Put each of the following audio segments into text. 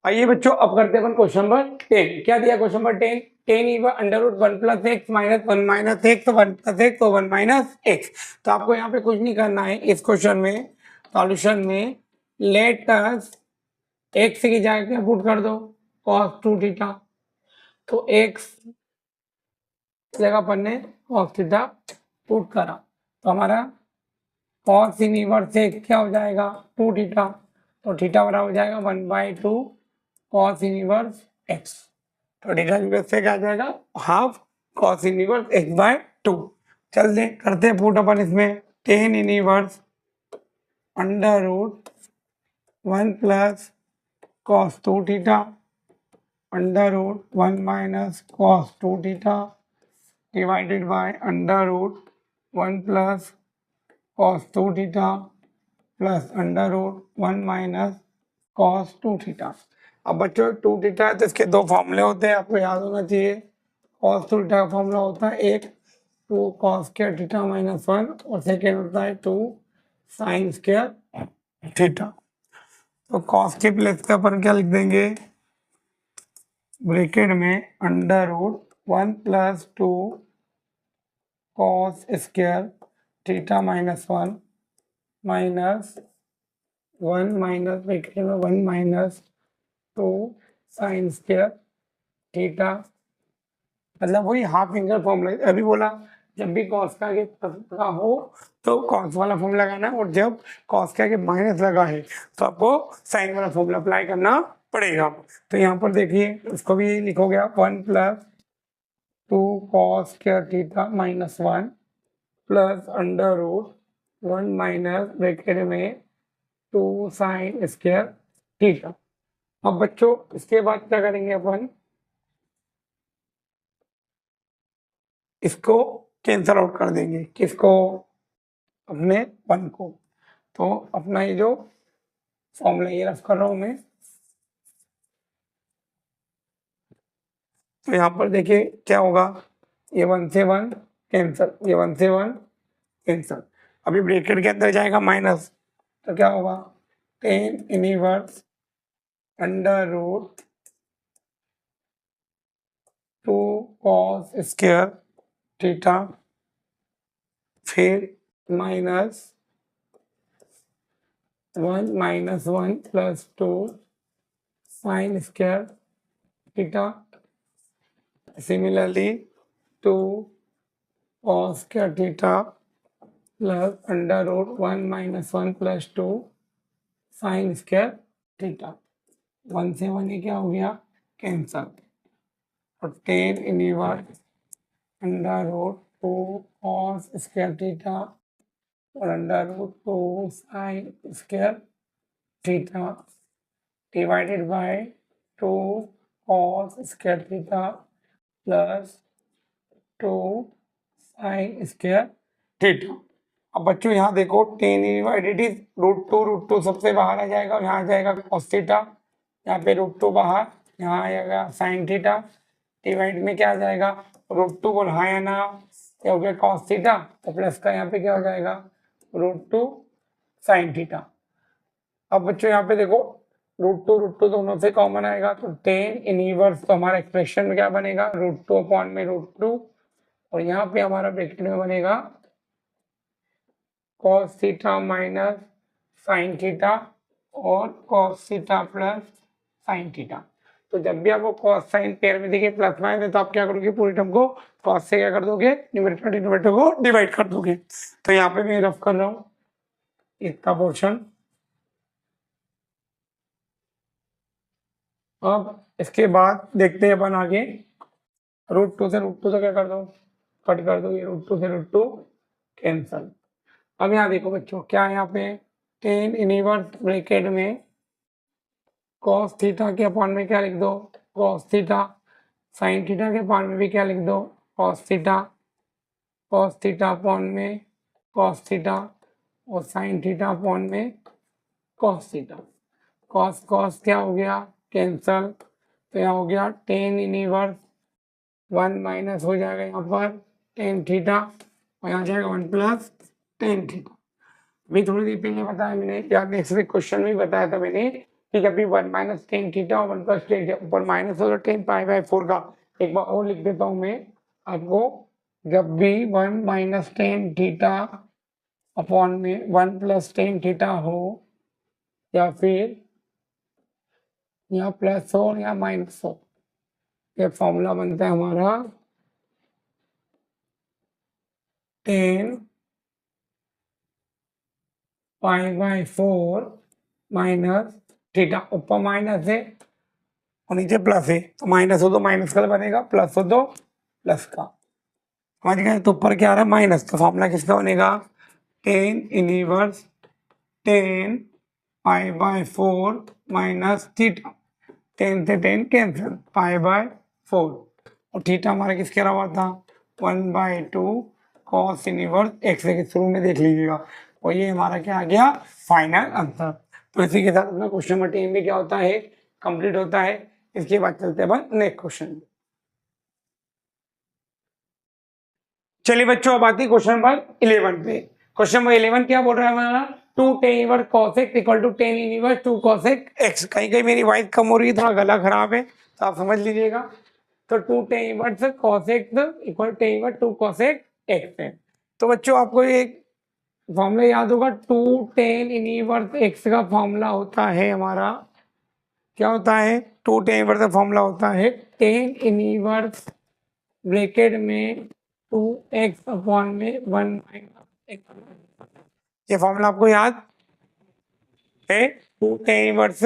आइए बच्चों अब करते हैं अपन क्वेश्चन नंबर 10। क्या दिया question number 10? Tan even under root one plus X minus one minus X तो वन प्लस एक्स तो वन माइनस एक्स। तो आपको यहाँ पे कुछ नहीं करना है इस क्वेश्चन में, सॉल्यूशन में लेट अस एक्स की जगह पुट कर दो cos 2 थीटा। तो एक्स जगह पर ने cos थीटा पुट करा तो हमारा cos इनवर्स एक्स क्या हो जाएगा 2 थीटा। तो थीटा बराबर हो जाएगा 1/2 cos इनवर्स एक्स। तो थीटा इनवर्स से क्या आ जाएगा half cos inverse X by 2। चलते करते पुट अपन इसमें tan inverse under root 1 plus cos 2 theta under root 1 minus cos 2 theta divided by under root 1 plus cos 2 theta plus under root 1 minus cos 2 theta. अब बच्चों 2 theta है तो इसके दो फॉर्मूले होते हैं, आपको याद होना चाहिए। cos 2 थीटा का फॉर्मूला होता है एक 2 cos स्क्वायर थीटा माइनस 1 और सेकेंड होता है 2 साइन स्क्वायर थीटा। तो cos के प्लेस पे अपन क्या लिख देंगे ब्रैकेट में under root 1 plus 2 cos square theta minus 1 minus 1 minus bracket में 1 माइनस 2 साइन स्क्वायर थीटा, मतलब वही हाफ फिंगर फॉर्मूला अभी बोला। जब भी कॉस का आगे का हो तो कॉस वाला फॉर्मूला लगाना है और जब कॉस के आगे माइनस लगा है तो आपको साइन वाला फॉर्मूला अप्लाई करना पड़ेगा। तो यहाँ पर देखिए उसको भी लिखोगे आप 1 plus 2 cos square theta minus 1 plus under root 1 minus bracket में 2 साइन स्क्वायर थीटा। अब बच्चों इसके बाद क्या करेंगे अपन, इसको कैंसल आउट कर देंगे। किसको? अपने 1 को। तो अपना ये जो फॉर्मूला ये रफ कर रहा हूं मैं, तो यहाँ पर देखिए क्या होगा, ये 1 से 1 कैंसल, ये 1 से 1 कैंसल। अभी ब्रैकेट के अंदर जाएगा माइनस तो क्या होगा tan inverse under root 2 cos square theta फिर minus 1 minus 1 plus 2 sine square theta similarly 2 cos square theta plus under root 1 minus 1 plus 2 sine square theta. 1 से 1 ये क्या हो गया कैंसल और tan inverse under root 2 cos square theta और under root 2 sine square theta divided by 2 cos square theta plus 2 sine square theta. अब बच्चों यहाँ देखो tan divided is root two सबसे बाहर आ जाएगा और यहाँ आ जाएगा cos थीटा, यहाँ पे रूट 2 बाहर, यहाँ आएगा साइन थीटा डिवाइड में क्या आ जाएगा रूट 2 बोल हाँ या ना, क्या हो गया cos थीटा तो प्लस का यहाँ पे क्या हो जाएगा रूट 2 साइन थीटा। अब बच्चों यहाँ पे देखो रूट टू दोनों से कॉमन आएगा तो टेन इनवर्स, तो हमारा एक्सप्रेशन में क्या बनेगा रूट 2 अपॉन में रूट 2 और यहाँ पे हमारा ब्रैकेट में बनेगा cos theta minus sine theta और cos theta plus sine theta. तो जब भी आपको cos साइन पेयर में देखिए प्लस माइनस है तो आप क्या करोगे पूरी टर्म को cos से क्या कर दोगे न्यूमरेटर डिनोमिनेटर को डिवाइड कर दोगे। तो यहाँ पे मैं रफ कर रहा हूँ इसका पोर्शन। अब इसके बाद देखते हैं अपन आगे, रूट टू से क्या कर दो कट कर दो, ये रूट टू से रूट 2 कैंसल। अब यहाँ देखो बच्चों क्या है यहाँ पे टेन इनवर्स ब्रैकेट में cos थीटा के अपॉन में क्या लिख दो cos थीटा, साइन थीटा के अपॉन में भी क्या लिख दो cos थीटा अपॉन में cos थीटा और साइन थीटा अपॉन में cos थीटा। cos क्या हो गया कैंसल, तो यहाँ हो गया टेन इनवर्स 1 माइनस हो जाएगा यहाँ पर टेन थीटा और यहाँ जाएगा 1 प्लस टेन थीटा। अभी थोड़ी देर पहले बताया मैंने, या नेक्स्ट क्वेश्चन में बताया था मैंने कि जब भी 1 माइनस टेन थीटा और 1 प्लस टेन ऊपर माइनस हो तो टेन पाई बाय 4 का एक बार और लिख देता हूँ मैं आपको। जब भी 1 माइनस टेन थीटा अपॉन में 1 प्लस टेन थीटा हो या फिर या प्लस हो या माइनस हो, ये फॉर्मूला बनता है हमारा ten pi by 4 minus theta. ऊपर माइनस है और नीचे प्लस है, तो माइनस हो तो माइनस का बनेगा, प्लस हो तो प्लस का। समझ गए? तो ऊपर क्या आ रहा है माइनस, तो फॉर्मूला किसका बनेगा tan inverse tan pi by 4 minus theta. 10 से 10 कैंसिल, पाई बाय 4 और थीटा हमारा किसके बराबर था 1/2 कॉस इनवर्स एक्स के शुरू में देख लीजिएगा। और ये हमारा क्या आ गया फाइनल आंसर। तो इसी के साथ अपना क्वेश्चन नंबर 10 भी क्या होता है कंप्लीट होता है। इसके बाद चलते हैं अपन नेक्स्ट क्वेश्चन। चलिए बच्चों अब आती है क्वेश्चन नंबर 11 पे। क्वेश्चन नंबर 11 क्या बोल रहा है हमारा 2 tan inverse cos x equal to tan inverse 2 cos x। कहीं कहीं मेरी वॉइस कम हो रही है, थोड़ा गला खराब है तो आप समझ लीजिएगा। तो 2 tan inverse cos x equal tan inverse 2 cos x है। तो बच्चों आपको एक फॉर्मूला याद होगा 2 tan इनवर्स x का फॉर्मूला होता है हमारा क्या होता है 2 tan इनवर्स का फॉर्मूला होता है tan इनवर्स ब्रैकेट में 2x अपॉन में 1 माइनस x। ये फॉर्मूला आपको याद है 2 tan inverse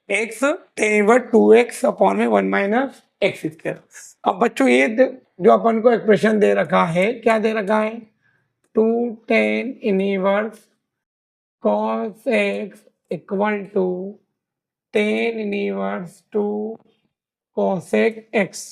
x tan inverse 2x upon में 1 माइनस एक्स स्क्वायर। अब बच्चों ये जो अपन को एक्सप्रेशन दे रखा है क्या दे रखा है 2 tan inverse cos x equal to tan inverse 2 cos x।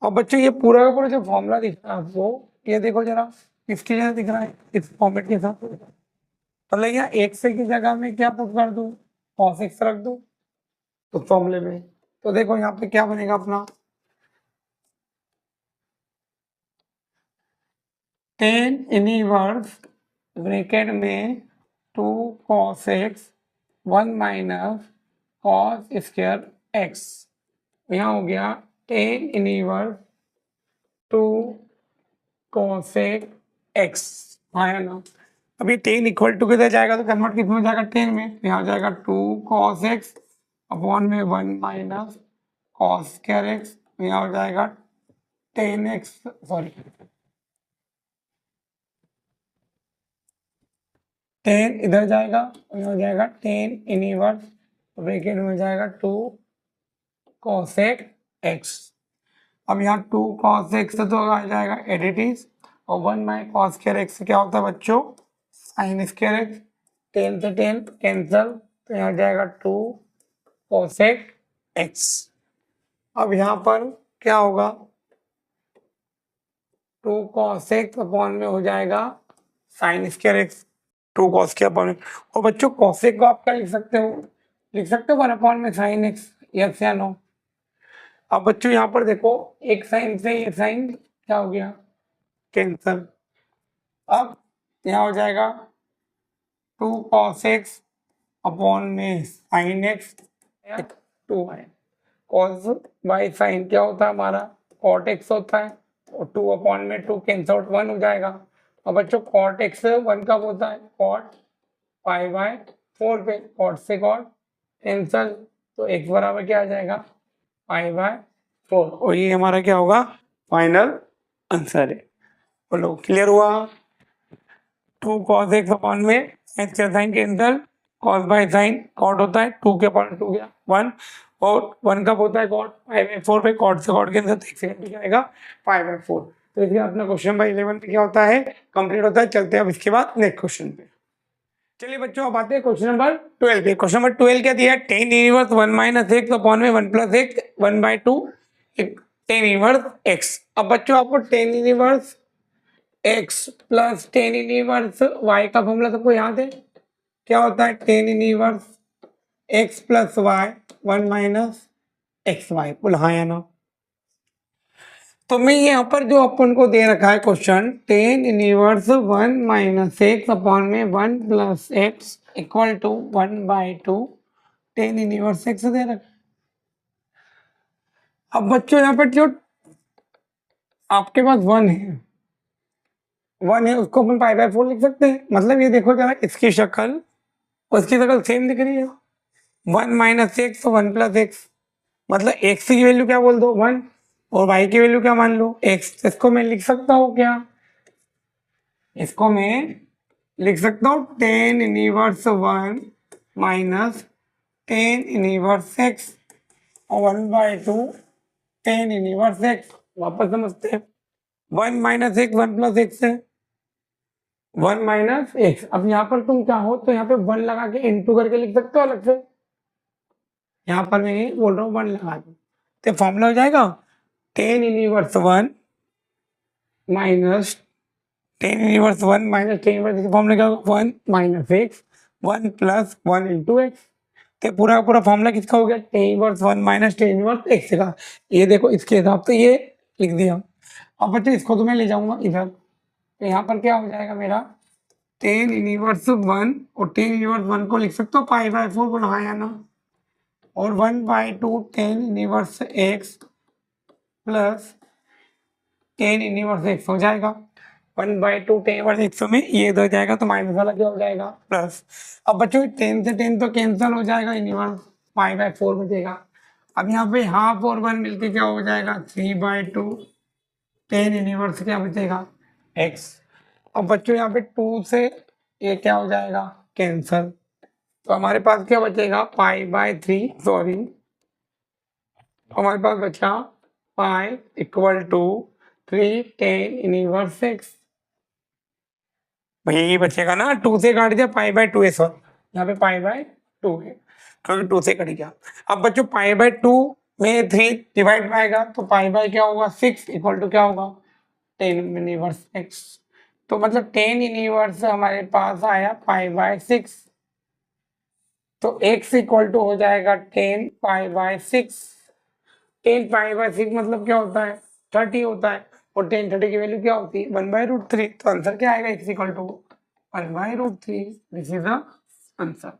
अब बच्चों ये पूरा का पूरा जो फॉर्मूला दिख रहा है आपको ये देखो जरा किसकी जगह दिख रहा है इस फॉर्मेट के साथ। मतलब यहाँ एक से की जगह में क्या पुट कर दूं cos x रख दूं तो फॉर्मूले में। तो देखो यहाँ पे क्या बनेगा अपना tan इनवर्स ब्रैकेट में 2 cos x 1 minus cos square x। यहाँ हो गया tan इनवर्स 2 cos x आया ना। अभी टेन इक्वल टू किधर जाएगा तो कन्वर्ट किस में जाएगा टेन में, यहाँ जाएगा 2 cos x अपॉन में 1 माइनस cos स्क्वायर x। यहाँ हो जाएगा 10x सॉरी 10 इधर जाएगा यहाँ हो जाएगा 10 इनवर्स ब्रैकेट में जाएगा 2 cos x। अब यहाँ 2 cos x तो आ जाएगा एडिटिव और 1 माइनस cos स्क्वायर x क्या होता है बच्चों साइन स्क्वायर x। 10 से 10 कैंसल तो यहाँ जाएगा 2 cos x। अब यहाँ पर क्या होगा 2 cos x अपॉन में हो जाएगा साइन स्क्वायर x 2 cos के अपॉन में। और बच्चों cos x को आप क्या लिख सकते हो 1 अपॉन में साइन x यस या नो। अब बच्चों यहाँ पर देखो एक साइन से ये साइन क्या हो गया कैंसल। अब यहाँ हो जाएगा 2 cos x अपॉन में साइन x 2 है cos बाई साइन क्या होता है हमारा cot x होता है और 2 अपॉन में 2 कैंसल आउट 1 हो जाएगा। अब बच्चों cot x 1 कब होता है cot पाई बाय 4 पे cot से cot कैंसल तो x बराबर क्या आ जाएगा पाई बाय 4 और ये हमारा क्या होगा फाइनल आंसर है। बोलो क्लियर हुआ 2 cos x अपॉन में x का sine cancel cos by sine cot होता है 2 के अपॉन 2 गया 1 और 1 कब होता है cot पाई बाय 4 पे cot से cot कैंसिल तो x आएगा पाई बाय 4। तो इसलिए अपना क्वेश्चन नंबर 11 पे क्या होता है कंप्लीट होता है। चलते हैं अब इसके बाद नेक्स्ट क्वेश्चन पे। चलिए बच्चों अब आते हैं क्वेश्चन नंबर 12 पे। क्वेश्चन नंबर 12 क्या दिया है tan inverse 1 minus x upon में 1 plus x 1/2 tan inverse x। अब बच्चों आपको tan inverse x plus tan inverse y का फॉर्मूला सबको याद है क्या होता है tan inverse x plus y 1 minus x y बोल हाँ या ना। तो मैं यहाँ पर जो अपन को दे रखा है question tan inverse 1 minus X upon में 1 plus X equal to 1/2 tan inverse X दे रखा। अब बच्चों यहाँ पर जो आपके पास वन है उसको अपन पाई बाय 4 लिख सकते हैं। मतलब ये देखो जरा, इसकी शक्ल उसकी शक्ल सेम दिख रही है। 1 माइनस एक्स तो 1 प्लस एक्स, मतलब एक्स की वैल्यू क्या बोल दो 1 और वाई की वैल्यू क्या मान लो एक्स। इसको मैं लिख सकता हूँ क्या, इसको मैं लिख सकता हूँ tan inverse 1 minus ten inverse x और 1/2 टेन इनवर्स एक्स। वापस समझते हैं, 1 माइनस एक्स 1 प्लस एक्स है, 1 माइनस एक्स। अब यहाँ पर तुम चाहो तो यहाँ पे 1 लगा के इंटू करके लिख सकते हो अलग से। यहाँ पर मैं ये बोल रहा हूँ 1 लगा दो तो फॉर्मूला हो जाएगा tan inverse 1 minus tan inverse 1 minus tan inverse formula क्या होगा 1 minus x 1 plus 1 into x. तो पूरा का पूरा फॉर्मूला किसका हो गया tan inverse 1 minus ten inverse x का। ये देखो इसके हिसाब से ये लिख दिया। अब बच्चे इसको तो मैं ले जाऊंगा इधर, तो यहाँ पर क्या हो जाएगा मेरा टेन इनवर्स 1 और टेन इनवर्स 1 को लिख सकते हो पाई बाय 4 को लगाया ना, और 1/2 tan inverse x plus ten inverse x हो जाएगा। 1/2 टेन इनवर्स एक्स में ये दो जाएगा तो माइनस वाला क्या हो जाएगा प्लस। अब बच्चों 10 से 10 तो कैंसिल हो जाएगा, इनवर्स पाई बाय 4 बचेगा। अब यहाँ पे हाफ और 1 मिलके क्या हो जाएगा 3/2 टेन इनवर्स क्या बचेगा एक्स। अब बच्चों यहाँ पे 2 से ये क्या हो जाएगा कैंसिल, तो हमारे पास क्या बचेगा पाई बाय 3, सॉरी हमारे पास बचा pi equal to 3 tan inverse x. भैया ये बचेगा ना, 2 से काट दिया पाई बाय 2 है, सॉरी यहाँ पे पाई बाय 2 है क्योंकि 2 से कट गया। अब बच्चों पाई बाय 2 में 3 डिवाइड में आएगा तो पाई बाय क्या होगा 6 इक्वल टू क्या होगा टेन इनवर्स एक्स। तो मतलब टेन इनवर्स हमारे पास आया पाई बाय 6, तो x इक्वल टू हो जाएगा 10 पाई बाय 6। 10 पाई बाय 6 मतलब क्या होता है 30 होता है, और 10 30 की वैल्यू क्या होती है 1/√3। तो आंसर क्या आएगा x equal to 1/√3। This is the answer.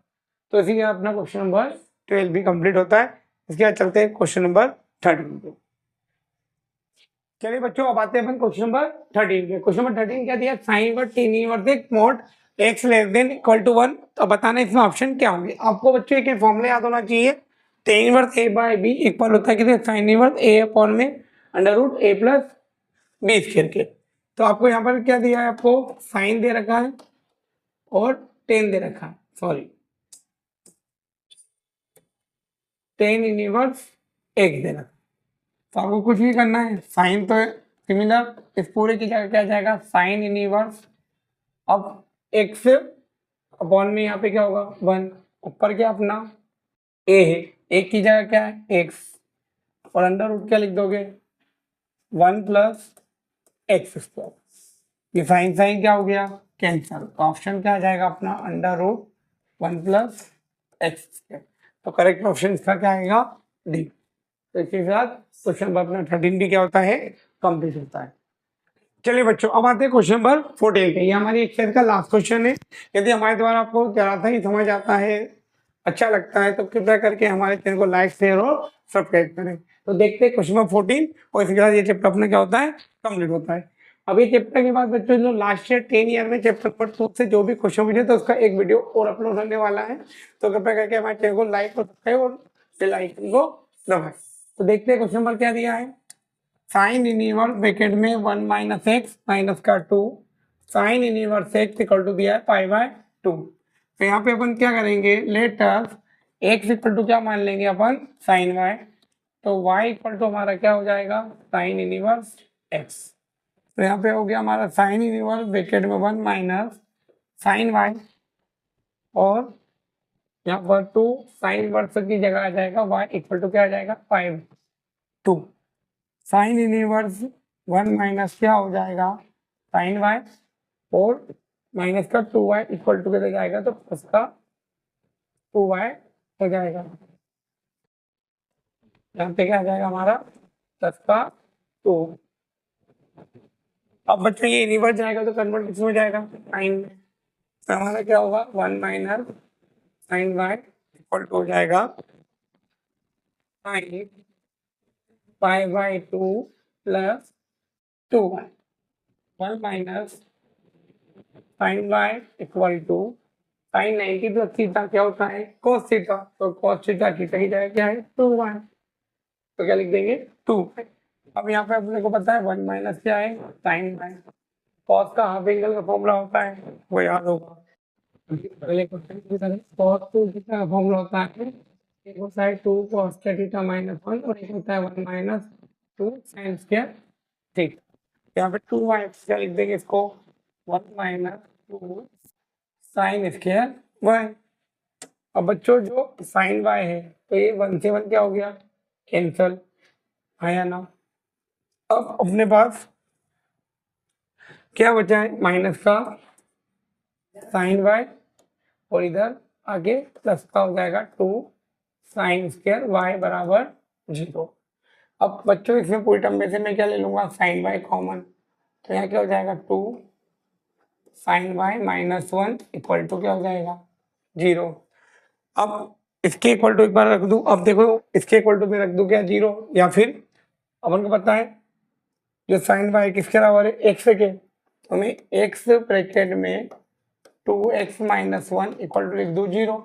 तो इसी के अपना क्वेश्चन नंबर 12 भी कंप्लीट होता है। इसके बाद चलते हैं क्वेश्चन नंबर 13 पे। चलिए बच्चों अब आते हैं अपन क्वेश्चन नंबर 13 पे। क्वेश्चन नंबर 13 क्या दिया साइन इनवर्स टेन इनवर्स एक mod x less than equal to 1। तो बताना इसमें ऑप्शन क्या होंगे। आपको बच्चों एक फॉर्मूला याद होना चाहिए, tan inverse a by b equal होता है कितने साइन इनवर्स a अपॉन में under root a plus b square के। तो आपको यहाँ पर क्या दिया है, आपको साइन दे रखा है और टेन दे रखा है, सॉरी टेन इनवर्स x दे रखा है। तो आपको कुछ नहीं करना है, साइन तो सिमिलर इस पूरे की जगह क्या जाएगा साइन इनवर्स। अब x अपॉन में यहाँ पे क्या होगा 1, ऊपर क्या अपना a है, एक की जगह क्या है x और अंडर रूट क्या लिख दोगे 1 प्लस एक्स स्क्वायर। ये साइन साइन क्या हो गया कैंसिल, तो ऑप्शन क्या आ जाएगा अपना under root 1 plus x square. तो करेक्ट ऑप्शन इसका क्या आएगा डी। तो इसके साथ क्वेश्चन नंबर अपना 13 भी क्या होता है कंप्लीट होता है। चलिए बच्चों अब आते हैं क्वेश्चन नंबर 14 पे। ये हमारी एक्सरसाइज का लास्ट क्वेश्चन है। यदि हमारे द्वारा आपको जरा सा ही समझ आता है, अच्छा लगता है, तो कृपया करके हमारे चैनल को लाइक शेयर और सब्सक्राइब करें। तो देखते हैं क्वेश्चन नंबर 14 और इसके बाद ये चैप्टर अपना क्या होता है कंप्लीट होता है। अब ये चैप्टर के बाद बच्चों जो लास्ट ईयर 10 ईयर में चैप्टर नंबर 2 से जो भी क्वेश्चन पूछे तो उसका एक वीडियो और अपलोड होने वाला है। तो कृपया करके हमारे चैनल को लाइक और सब्सक्राइब और बेल आइकन को दबाएं। तो देखते हैं क्वेश्चन नंबर क्या दिया है। साइन इनवर्स ब्रैकेट में 1 माइनस एक्स माइनस का 2 sine inverse x equal to दिया है पाई बाय 2। तो यहाँ पे अपन क्या करेंगे let us x equal to क्या मान लेंगे अपन साइन वाई, तो वाई इक्वल टू हमारा क्या हो जाएगा साइन इनवर्स एक्स। तो यहाँ पे हो गया हमारा साइन इनवर्स ब्रैकेट में 1 माइनस साइन वाई और यहाँ पर 2 साइन इनवर्स की जगह आ जाएगा वाई इक्वल टू क्या आ जाएगा पाई 2। साइन इनवर्स 1 माइनस क्या हो जाएगा साइन वाई और माइनस का 2y इक्वल टू कितना जाएगा तो प्लस का 2y हो जाएगा। यहाँ पे क्या आ जाएगा हमारा प्लस का 2। अब बच्चों ये रिवर्स जाएगा तो कन्वर्ट किस में जाएगा साइन में, तो हमारा क्या होगा 1 minus sine y equal to हो जाएगा sine pi by 2 plus 2y, 1 minus sine y equal to sine 90 plus theta क्या होता है cos थीटा, तो cos थीटा थीटा ही जाएगा क्या है 2y, तो क्या लिख देंगे 2। अब यहाँ पे अपने को पता है 1 माइनस क्या है साइन y, cos का हाफ एंगल का फॉर्मूला होता है वो याद होगा। पहले क्वेश्चन की तरह cos 2 थीटा का फॉर्मूला होता है, एक होता है 2 cos थीटा माइनस 1 और एक होता है 1 माइनस 2 साइन स्क्वायर थीटा। यहाँ पे 2y क्या लिख देंगे इसको 1 माइनस 2 साइन स्क्वायर y। अब बच्चों जो साइन y है तो ये 1 से 1 क्या हो गया कैंसल, आया ना। अब अपने पास क्या बचा है माइनस का साइन y और इधर आगे प्लस का हो जाएगा 2 साइन स्क्वायर y बराबर 0। अब बच्चों इसमें पूरी टर्म में से मैं क्या ले लूंगा साइन y कॉमन, तो यहाँ क्या हो जाएगा 2 sine y minus 1 equal to क्या हो जाएगा 0। अब इसके इक्वल टू एक बार रख दूं, अब देखो इसके इक्वल टू में रख दूं क्या 0, या फिर अपन को पता है जो साइन y किसके बराबर है x के, तो मैं x ब्रैकेट में 2x माइनस 1 इक्वल टू लिख दूं 0।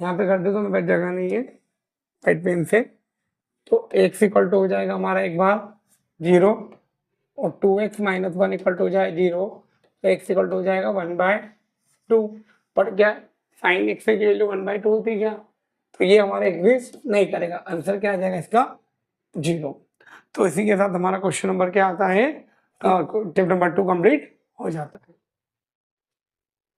यहाँ पे कर दे तो मेरे पास जगह नहीं है वाइट पेन से, तो x इक्वल टू हो जाएगा हमारा एक बार 0 और 2x माइनस 1 इक्वल टू हो जाए 0, तो x इक्वल टू हो जाएगा 1/2। पर क्या साइन x की वैल्यू 1/2 थी क्या, तो ये हमारा एग्जिस्ट नहीं करेगा, आंसर क्या आ जाएगा इसका 0। तो इसी के साथ हमारा क्वेश्चन नंबर क्या आता है टिप नंबर 2 कंप्लीट हो जाता है।